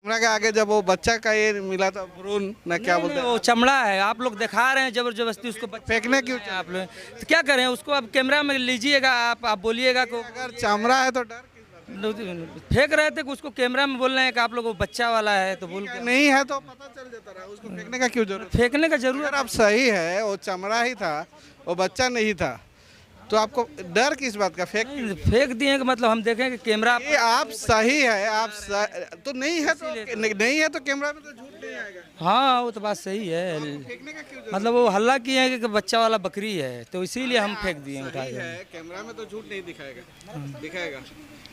Camera के आगे जब वो बच्चा का ये मिला था भ्रूण ना, क्या बोलते हैं, वो चमड़ा है। आप लोग दिखा रहे हैं जबरदस्ती उसको फेंकने क्यों हैं आप लोग, तो क्या करें उसको? अब कैमरा में लीजिएगा, आप बोलिएगा को अगर चमड़ा है तो डर किस बात फेंक रहे थे कि उसको कैमरा में बोल रहे हैं कि आप लोग वो बच्चा वाला है, तो बोल का? के नहीं है तो पता चल जाता रहा, उसको फेंकने का क्यों जरूरत? फेंकने का जरूरत। अगर आप सही है, वो चमड़ा ही था, वो बच्चा नहीं था, तो आपको डर किस बात का? फेंक दिए कि मतलब हम देखें कि कैमरा ये आप सही है, तो नहीं है तो नहीं है तो कैमरा में तो झूठ नहीं आएगा। हाँ, वो तो बात सही है। फेंकने का क्यों जरूरत? मतलब वो हल्ला किए हैं कि बच्चा वाला बकरी है, तो इसीलिए हम फेंक दिए उठा सही के। है, कैमरा में तो झूठ नहीं दिखाएगा।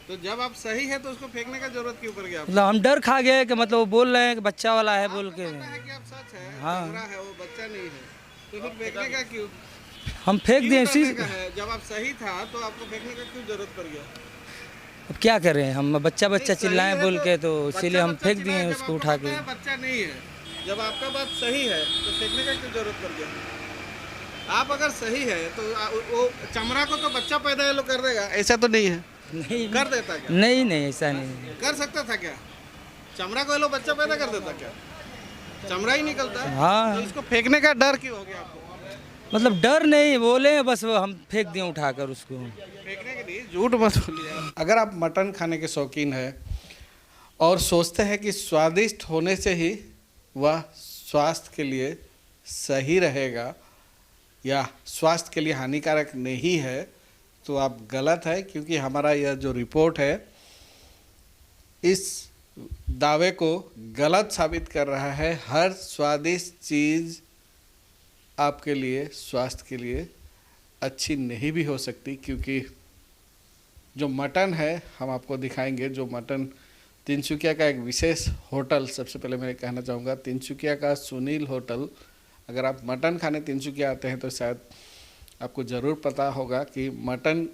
तो जब आप सही है तो उसको फेंकने का जरूरत क्यों पड़ गया? मतलब हम डर खा गए कि मतलब वो बोल रहे हैं कि बच्चा वाला है बोल के। पता है कि आप सच है, हाँ। कैमरा है, वो बच्चा नहीं है, तो फिर फेंकने का क्यों? हम फेंक दिए इसी। करने का है, जब आप सही था तो आपको फेंकने का क्यों जरूरत पड़ गया? अब क्या करें हम, बच्चा सही चिल्लाएं है बोल के, तो बच्चा इसीलिए हम फेंक दिए चिल्लाए, जब उसको आपको उठा पता के। है बच्चा नहीं है, जब आपका बात सही है तो फेंकने का क्यों जरूरत पड़ गया? आप अगर सही है तो वो चमड़ा को तो बच्चा पैदा ये लोग कर देगा, ऐसा तो नहीं है? नहीं कर देता क्या? नहीं ऐसा नहीं। कर सकता था क्या? चमड़ा को ये लोग बच्चा पैदा कर देता क्या? चमड़ा ही निकलता है। हाँ, तो इसको फेंकने का डर क्यों हो गया आपको? मतलब डर नहीं बोले, बस वो हम फेंक दिए उठाकर उसको। फेंकने के लिए झूठ मत बोलिए। अगर आप मटन खाने के शौकीन है और सोचते हैं कि स्वादिष्ट होने से ही वह स्वास्थ्य के लिए सही रहेगा या स्वास्थ्य के लिए हानिकारक नहीं है, तो आप गलत है, क्योंकि हमारा यह जो रिपोर्ट है इस दावे को गलत साबित कर रहा है। हर स्वादिष्ट चीज़ आपके लिए, स्वास्थ्य के लिए अच्छी नहीं भी हो सकती, क्योंकि जो मटन है हम आपको दिखाएंगे। जो मटन तिनसुकिया का एक विशेष होटल, सबसे पहले मैं कहना चाहूँगा तिनसुकिया का सुनील होटल। अगर आप मटन खाने तिनसुकिया आते हैं तो शायद आपको ज़रूर पता होगा कि मटन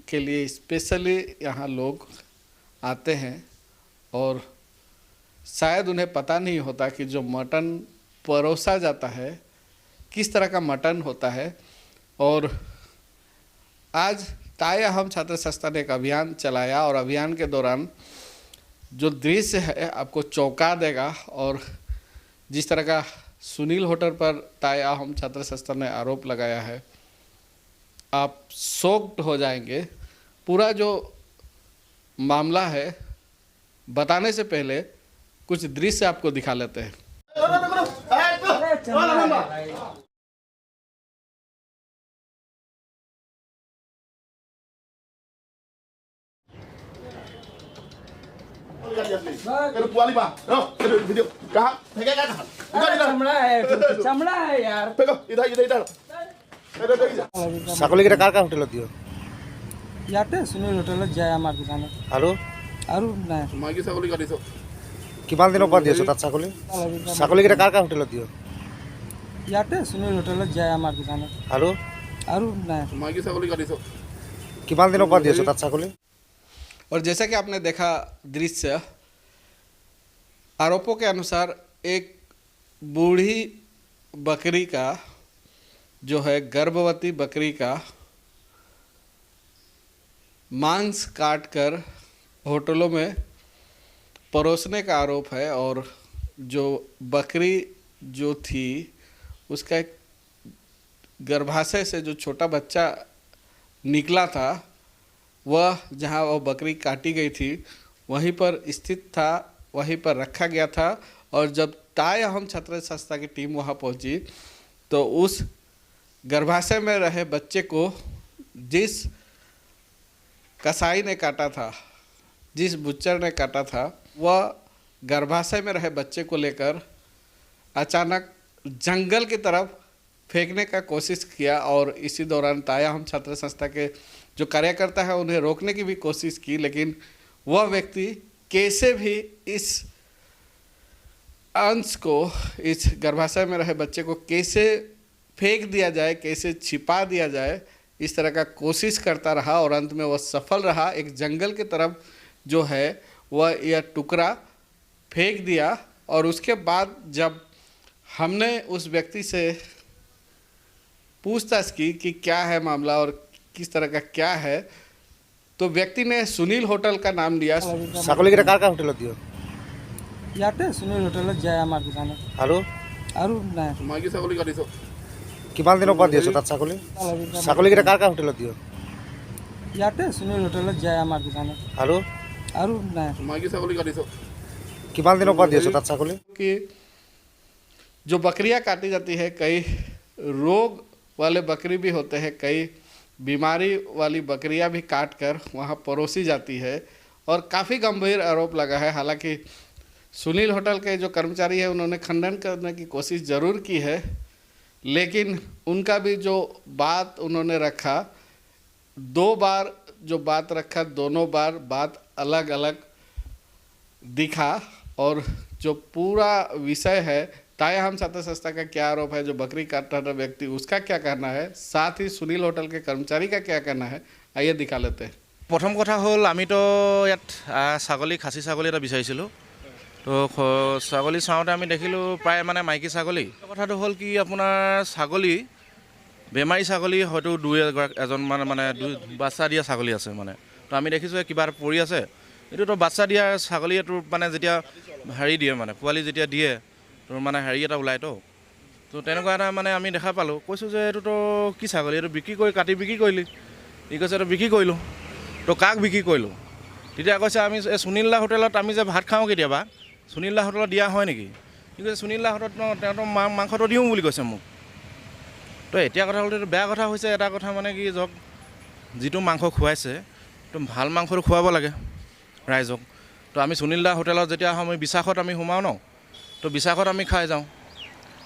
के लिए स्पेशली यहाँ लोग आते हैं, और शायद उन्हें पता नहीं होता कि जो मटन परोसा जाता है किस तरह का मटन होता है। और आज ताया हम छात्र संस्था ने एक अभियान चलाया, और अभियान के दौरान जो दृश्य है आपको चौंका देगा। और जिस तरह का सुनील होटल पर ताया हम छात्र संस्था ने आरोप लगाया है, आप शॉक्ड हो जाएंगे। पूरा जो मामला है बताने से पहले कुछ दृश्य आपको दिखा लेते हैं। पुआली बा वीडियो कहाँ फेंकेगा? चमड़ा है यार। फेंको इधर ছাগলীকেইটা কাৰ কাৰ হোটেলত দিয়? ইয়াতে সুনীল হোটেলত যায় আমাৰ দোকানত। আৰু নাই। মাইকী ছাগলী কাটিছ? কিমান দিনৰ পৰা দি আছ তাত ছাগলী? ছাগলীকেইটা কাৰ কাৰ হোটেলত দিয়? ইয়াতে সুনীল হোটেলত যায় আমাৰ দোকানত। আৰু নাই। माइकी ছাগলী কাটিছ? কিমান দিনৰ পৰা দি আছ তাত ছাগলী? और जैसा कि आपने देखा दृश्य, आरोपों के अनुसार एक बूढ़ी बकरी का, जो है गर्भवती बकरी का मांस काटकर होटलों में परोसने का आरोप है। और जो बकरी जो थी उसका एक गर्भाशय से जो छोटा बच्चा निकला था, वह जहाँ वह बकरी काटी गई थी वहीं पर स्थित था, वहीं पर रखा गया था। और जब ताया हम छात्र संस्था की टीम वहाँ पहुँची तो उस गर्भाशय में रहे बच्चे को जिस कसाई ने काटा था, जिस बुच्चर ने काटा था, वह गर्भाशय में रहे बच्चे को लेकर अचानक जंगल की तरफ फेंकने का कोशिश किया। और इसी दौरान ताया हम छात्र संस्था के जो कार्यकर्ता है उन्हें रोकने की भी कोशिश की, लेकिन वह व्यक्ति कैसे भी इस अंश को, इस गर्भाशय में रहे बच्चे को कैसे फेंक दिया जाए, कैसे छिपा दिया जाए, इस तरह का कोशिश करता रहा। और अंत में वह सफल रहा। एक जंगल की तरफ जो है वह यह टुकड़ा फेंक दिया। और उसके बाद जब हमने उस व्यक्ति से पूछताछ की कि क्या है मामला और किस तरह का क्या है, तो व्यक्ति ने सुनील होटल का नाम लिया। ছাগলীকেইটা কাৰ কাৰ হোটেলত দিয় ইয়াতে সুনীল হোটেলত যায় আমাৰ দোকানত আৰু আৰু নাই মাইকী ছাগলী কাটিছ কিমান দিনৰ পৰা দি আছ তাত ছাগলী ছাগলীকেইটা কাৰ কাৰ হোটেলত দিয় ইয়াতে সুনীল হোটেলত যায় আমাৰ দোকানত আৰু নাই মাইকী ছাগলী কাটিছ কিমান দিনৰ পৰা দি আছ তাত ছাগলী कि जो बकरियां काटी जाती है, कई रोग वाले बकरी भी होते हैं, कई बीमारी वाली बकरियां भी काट कर वहाँ परोसी जाती है और काफ़ी गंभीर आरोप लगा है। हालांकि सुनील होटल के जो कर्मचारी है उन्होंने खंडन करने की कोशिश ज़रूर की है, लेकिन उनका भी जो बात उन्होंने रखा, 2 बार जो बात रखा, दोनों बार बात अलग अलग दिखा। और जो पूरा विषय है तायाम साता संस्था का क्या आरोप है, जो बकरी काट रहा व्यक्ति उसका क्या कहना है, साथ ही सुनील होटल के कर्मचारी का क्या कहना है, आइए दिखा लेते हैं। প্ৰথম কথা হ'ল আমিতো ইয়াত ছাগলী খাচী ছাগলী এটা বিচাৰিছিলোঁ। তো ছাগলী চাওঁতে আমি দেখিলোঁ প্ৰায় মানে মাইকী ছাগলী। কথাটো হ'ল কি আপোনাৰ ছাগলী বেমাৰী ছাগলী হয়তো এজন মানে বাচ্চা দিয়া ছাগলী আছে মানে। তো আমি দেখিছোঁ কিবা এটা পৰি আছে, এইটোতো বাচ্চা দিয়া ছাগলী এইটো মানে যেতিয়া হেৰি দিয়ে মানে পোৱালি যেতিয়া দিয়ে তোৰ মানে হেৰি এটা ওলায়তো। তো তেনেকুৱা এটা মানে আমি দেখা পালোঁ। কৈছোঁ যে এইটোতো কি ছাগলী, এইটো বিক্ৰী কৰি কাটি বিক্ৰী কৰিলি। ই কৈছে এইটো বিক্ৰী কৰিলোঁ। তো কাক বিক্ৰী কৰিলোঁ? তেতিয়া কৈছে আমি এই সুনীল দা হোটেলত আমি যে ভাত খাওঁ কেতিয়াবা, সুনীল দা হোটেলত দিয়া হয় নেকি? কি কৈছে সুনীল দা হোটেলত তেওঁতো মাংসটো দিওঁ বুলি কৈছে মোক। তো এতিয়া কথা হ'ল এইটো বেয়া কথা হৈছে। এটা কথা মানে কি ধৰক যিটো মাংস খুৱাইছে তো ভাল মাংসটো খুৱাব লাগে ৰাইজক। তো আমি সুনীল দা হোটেলত যেতিয়া আহোঁ আমি বিশ্বাসত আমি সোমাওঁ ন, তো বিশ্বাসত আমি খাই যাওঁ।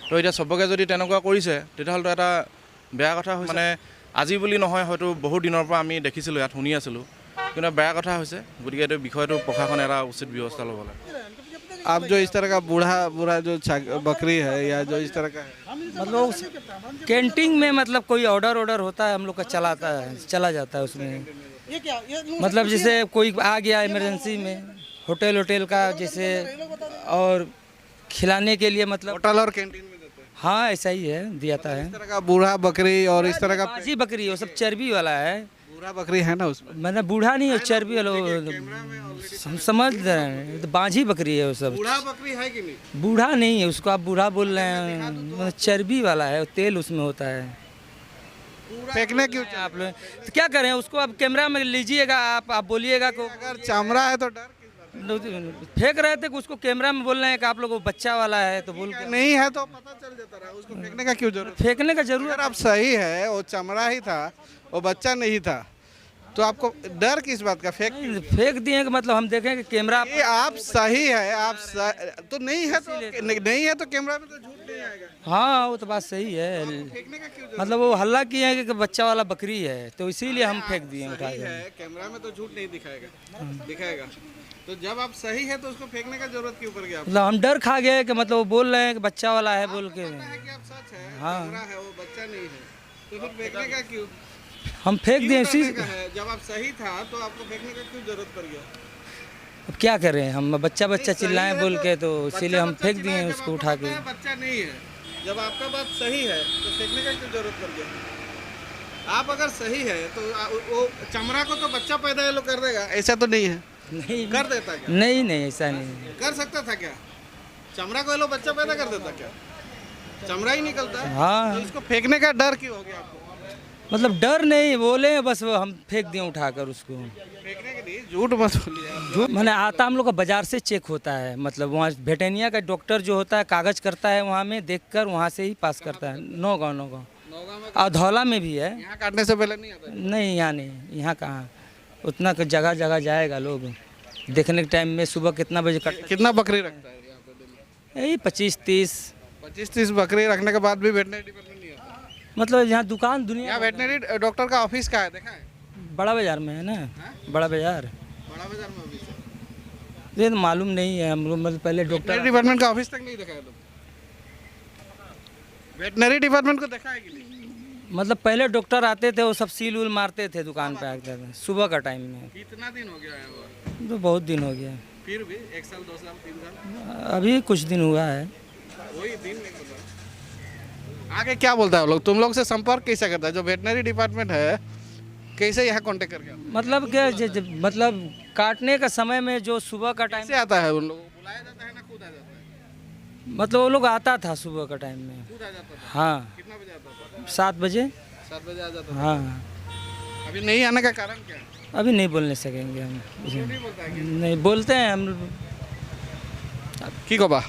তো এতিয়া চবকে যদি তেনেকুৱা কৰিছে তেতিয়াহ'লেতো এটা বেয়া কথা হৈছে। মানে আজি বুলি নহয়, হয়তো বহুত দিনৰ পৰা আমি দেখিছিলোঁ, ইয়াত শুনি আছিলোঁ, কিন্তু বেয়া কথা হৈছে। গতিকে এইটো বিষয়টো প্ৰশাসনে এটা উচিত ব্যৱস্থা ল'ব লাগে। आप जो इस तरह का बूढ़ा जो बकरी है या जो इस तरह का है, मतलब कैंटीन में मतलब कोई ऑर्डर होता है हम लोग का चला जाता है उसमें। मतलब जैसे कोई आ गया इमरजेंसी में होटल का जैसे और खिलाने के लिए मतलब होटल और कैंटीन में देते हैं। हाँ ऐसा ही है दियाता है। इस तरह का बूढ़ा बकरी और इस तरह का बाजी बकरी वो सब चर्बी वाला है। बूढ़ा बकरी है ना उसमें, मतलब बूढ़ा नहीं है, चर्बी वाला हम समझ रहे हैं, तो बाजी बकरी है वो सब। बूढ़ा बकरी है कि नहीं? बूढ़ा नहीं है, उसको आप बूढ़ा बोल रहे हैं, मतलब चर्बी वाला है, तेल उसमें होता है। फेंकने क्यों? आप लोग तो क्या करें उसको, अब कैमरा में लीजिएगा आप बोलिएगा को अगर चमड़ा है तो डर किस बात फेंक रहे थे कि उसको कैमरा में बोल रहे हैं कि आप लोग वो बच्चा वाला है, तो बोल का? के नहीं है तो पता चल जाता रहा, उसको फेंकने का क्यों जरूरत? फेंकने का जरूरत। अगर आप सही है, वो चमड़ा ही था, वो बच्चा नहीं था, तो आपको डर किस बात का? फेंक दिए कि मतलब हम देखें कि कैमरा ये आप सही है, तो नहीं है तो नहीं है तो कैमरा में तो झूठ नहीं आएगा। हाँ वो तो बात सही है। फेंकने का क्यों? मतलब वो हल्ला किए हैं कि बच्चा वाला बकरी है, तो इसीलिए हम फेंक दिए उठा सही के। है, कैमरा में तो झूठ नहीं दिखाएगा। तो जब आप सही है तो उसको फेंकने का जरूरत क्यों पड़ गया? मतलब हम डर खा गए कि मतलब वो बोल रहे हैं कि बच्चा वाला है बोल के। पता है कि आप सच है, हाँ। कैमरा है, वो बच्चा नहीं है, तो फिर फेंकने का क्यों? हम फेंक दिए इसी। करने का है? जब आप सही था तो आपको फेंकने का क्यों जरूरत पड़ गया? अब क्या करें हम, बच्चा चिल्लाएं बोल के, तो इसीलिए हम फेंक दिए चिल्लाए, जब उसको आपको उठा पता के। है बच्चा नहीं है, जब आपका बात सही है तो फेंकने का क्यों जरूरत पड़ गया? आप अगर सही है तो वो चमड़ा को तो बच्चा पैदा ये लोग कर देगा, ऐसा तो नहीं है? नहीं कर देता क्या? नहीं ऐसा नहीं। कर सकता था क्या? चमड़ा को ये लोग बच्चा पैदा कर देता क्या? चमड़ा ही निकलता है। हाँ तो इसको फेंकने का डर क्यों हो गया आपको? मतलब डर नहीं बोले, बस वो हम फेंक दिए उठाकर उसको। फेंकने के लिए झूठ मत बोलिए आप। जो मैंने आता हम लोग का बाजार से चेक होता है, मतलब वहाँ वेटेनिया का डॉक्टर जो होता है कागज करता है, वहाँ में देखकर वहाँ से ही पास करता है। नौगांव नौगांव में और धौला में भी है। यहाँ काटने से पहले नहीं आता है? नहीं यहाँ नहीं, यहाँ कहाँ उतना जगह जाएगा लोग देखने के टाइम में। सुबह कितना बजे कट, कितना बकरी रखता है यहाँ पे दिन में? यही 25-30। 25-30 बकरी रखने के बाद भी वेटनरी डिपार्टमेंट नहीं आता? मतलब यहाँ दुकान दुनिया यहाँ वेटनरी डॉक्टर का ऑफिस कहाँ है, देखा है? बड़ा बाजार में है ना। बड़ा बाजार बड़ा बाजार में ऑफिस है। ये तो मालूम नहीं है हम लोग, मतलब पहले वेटनरी डॉक्टर डिपार्टमेंट का ऑफिस तक नहीं देखा है तुम? वेटनरी डिपार्टमेंट को देखा है कि नहीं? मतलब पहले डॉक्टर आते थे, वो सब सील उल मारते थे दुकान पे आते थे सुबह का टाइम में। कितना दिन हो गया है वो? तो बहुत दिन हो गया, फिर भी 1 साल 2 साल 3 साल अभी कुछ दिन हुआ है। वही दिन नहीं पता। आगे क्या बोलता है वो लोग? तुम लोग से संपर्क कैसे करता है जो वेटनरी डिपार्टमेंट है? कैसे यहाँ कांटेक्ट करके मतलब क्या मतलब काटने का समय में जो सुबह का टाइम, कैसे आता है उन लोगों को बुलाया जाता है ना खुद आ जाता है? मतलब वो लोग आता था सुबह का टाइम में। खुद आ जाता था? हाँ, कितना बजे आता था? 7 बजे। 7 बजे आ जाता था। हाँ, अभी नहीं आने का कारण क्या है? अभी नहीं बोलने सकेंगे हम। क्यों नहीं बोलता है? नहीं बोलते हैं हम। কি কবা?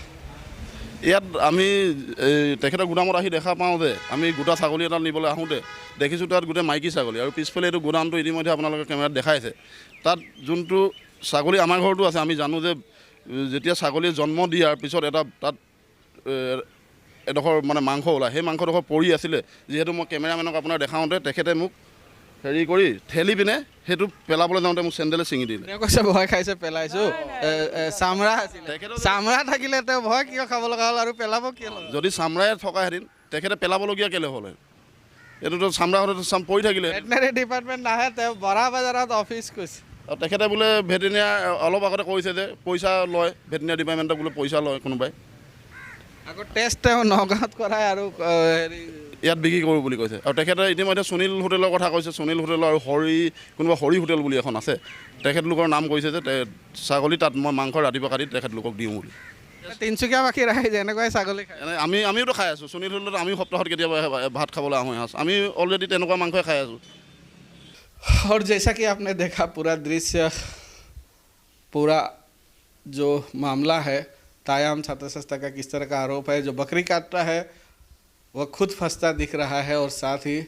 ইয়াত আমি তেখেতৰ গোদামত আহি দেখা পাওঁ যে আমি গোটা ছাগলী এটা নিবলৈ আহোঁতে দেখিছোঁ তাত গোটেই মাইকী ছাগলী, আৰু পিছফালে এইটো গোদামটো ইতিমধ্যে আপোনালোকে কেমেৰাত দেখাইছে। তাত যোনটো ছাগলী আমাৰ ঘৰতো আছে, আমি জানো যে যেতিয়া ছাগলীয়ে জন্ম দিয়াৰ পিছত এটা তাত এডোখৰ মানে মাংস ওলায়, সেই মাংসডোখৰ পৰি আছিলে। যিহেতু মই কেমেৰামেনক আপোনাৰ দেখাওঁতে তেখেতে মোক হেৰি কৰি ঠেলি পিনে সেইটো পেলাবলৈ যাওঁতে মোক চেণ্ডেলে ছিঙি দিলে। তেওঁ কৈছে ভয় খাইছে পেলাইছোঁ, চামৰা আছিলে। চামৰা থাকিলে তেওঁ ভয় কিয় খাব লগা হ'ল আৰু পেলাব কিয় লগা হ'ল? যদি চামৰাই থকাহেঁতেন তেখেতে পেলাবলগীয়া কেলৈ হ'ল? এইটোতো চামৰা হ'লেতো পৰি থাকিলে। ভেটেনেৰী ডিপাৰ্টমেণ্ট নাহে, তেওঁ বৰা বাজাৰত অফিচ কৈছে। আৰু তেখেতে বোলে ভেটেনেৰিয়াৰ অলপ আগতে কৈছে যে পইচা লয়, ভেটেনেৰি ডিপাৰ্টমেণ্টক বোলে পইচা লয় কোনোবাই। আকৌ টেষ্ট তেওঁ নগাঁৱত কৰায় আৰু হেৰি ইয়াত বিক্ৰী কৰোঁ বুলি কৈছে। আৰু তেখেতে ইতিমধ্যে সুনীল হোটেলৰ কথা কৈছে। সুনীল হোটেল আৰু কোনোবা হৰি হোটেল বুলি এখন আছে, তেখেতলোকৰ নাম কৈছে যে ছাগলী তাত মই মাংস ৰাতিপুৱা কাটি তেখেতলোকক দিওঁ বুলি। তিনিচুকীয়াবাসী ৰাইজে এনেকুৱাই ছাগলী খায়। এনে আমিওতো খাই আছোঁ। সুনীল হোটেলত আমি সপ্তাহত কেতিয়াবা ভাত খাবলৈ আহোঁ এসাঁজ। আমি অলৰেডি তেনেকুৱা মাংসই খাই আছোঁ। और जैसा कि आपने देखा पूरा दृश्य, पूरा जो मामला है तायाम छात्र संस्था का किस तरह का आरोप है, जो बकरी काटता है वह खुद फंसता दिख रहा है, और साथ ही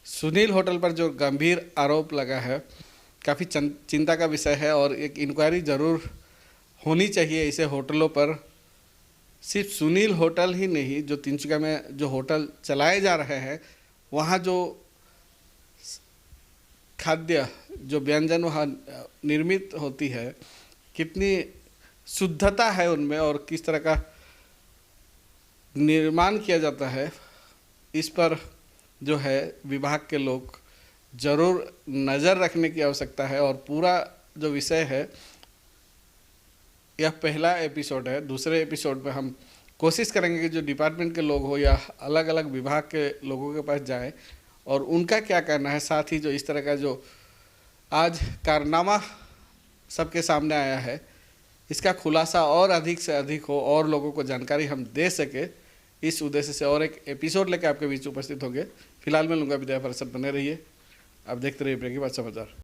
सुनील होटल पर जो गंभीर आरोप लगा है काफ़ी चिंता का विषय है। और एक इंक्वायरी ज़रूर होनी चाहिए ऐसे होटलों पर। सिर्फ सुनील होटल ही नहीं, जो तिनसुकिया में जो होटल चलाए जा रहे हैं वहाँ जो खाद्य जो व्यंजन वहाँ निर्मित होती है, कितनी शुद्धता है उनमें और किस तरह का निर्माण किया जाता है, इस पर जो है विभाग के लोग ज़रूर नज़र रखने की आवश्यकता है। और पूरा जो विषय है, यह पहला एपिसोड है। दूसरे एपिसोड में हम कोशिश करेंगे कि जो डिपार्टमेंट के लोग हो या अलग अलग विभाग के लोगों के पास जाएं और उनका क्या कहना है, साथ ही जो इस तरह का जो आज कारनामा सबके सामने आया है, इसका खुलासा और अधिक से अधिक हो और लोगों को जानकारी हम दे सके, इस उद्देश्य से और एक एपिसोड लेकर आपके बीच उपस्थित होंगे। फिलहाल मैं लूँगा विद्या परिषद, बने रहिए। आप देखते रहिए ब्रेक के बाद समाचार।